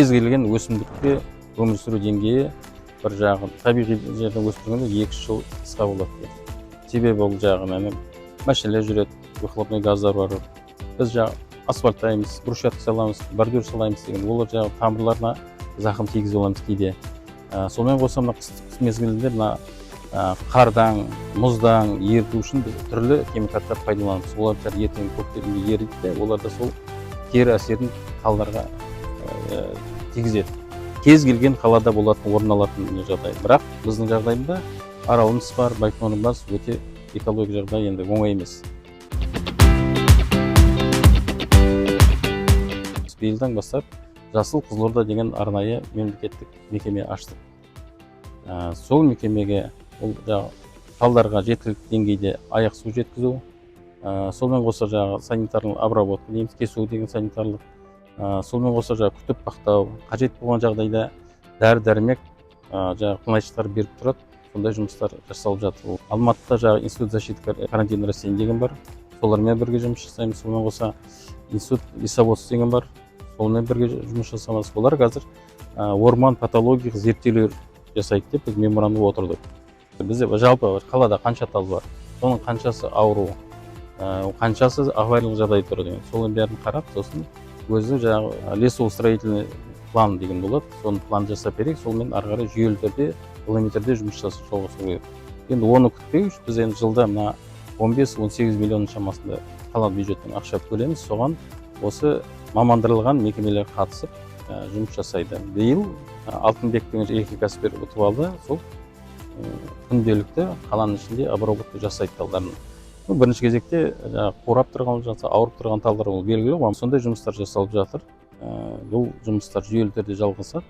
кез келген өсімдікте өмір сүру деңгейі бір жағы табиғи жерден өсіргенде 2 жыл қысқа болады. Себебі ол жағынан машина жүреді, выхлопный газдар бар. Біз асфальттаймыз, брусчатка саламыз, бордюр саламыз деген олар тамырларына зақым тигізіп аламыз кейде. Сонымен қоса мына қыс мезгілінде мына қардан, мұздан еріту үшін біз түрлі химикаттар пайдаланамыз. Олар ертең көктемде ериді, олар да сол кері әсерін талдарға тигізеді. Кез келген қалада болатын, орын алатын жағдай. Бірақ біздің жағдайында Аралымыз бар, Байқоңырымыз өте экология жағдай енді оңай емес. Биылдан бастап Жасыл Қызылорда деген арнайы мемлекеттік мекеме аштық. Сол мекемеге талдарға жеткілікті деңгейде аяқ су жеткізу, сонымен қоса санитарлық обработка дейміз, кесу деген санитарлық, сонымен қоса күтіп бақтау, қажет болған жағдайда дәрі-дәрмек тыңайтқыштар беріп тұрады. Сондай жұмыстар жасалып жатыр. Алматыда Институт защиты карантинных растений деген бар. Солармен бірге жұмыс жасаймыз. Сонымен қоса Институт лесоводства деген бар. Солармен бірге жұмыс жасаймыз. Олар қазір орман патологиялық зерттеулер жасайды деп біз меморандумға отырдық. Бізде жалпы қалада қанша тал бар, соның қаншасы ауру, қаншасы авариялық жағдай тұр деген. Солардың бәрін қарап, сосын өзі лесоустроительный план деген болады. Соны план жасап берейік, сонымен ары қарай жүйелі түрде, ғылыми түрде жұмыс жасау керек. Енді оны күтпей, біз енді жылда 15-18 миллион шамасында қалалық бюджеттен ақша бөлеміз. Соған осы мамандырылған мекемелер қатысып жұмыс жасайды. Биыл Алтынбек деген жеке кәсіпкер ұтып алды. Сол күнделікті қаланың ішінде обработка жасайды талдарын. Бірінші кезекте қурап тұрған, ауырып тұрған талдар ол белгілі, сондай жұмыстар жасалып жатыр. Бұл жұмыстар жүйелі түрде жалғасады.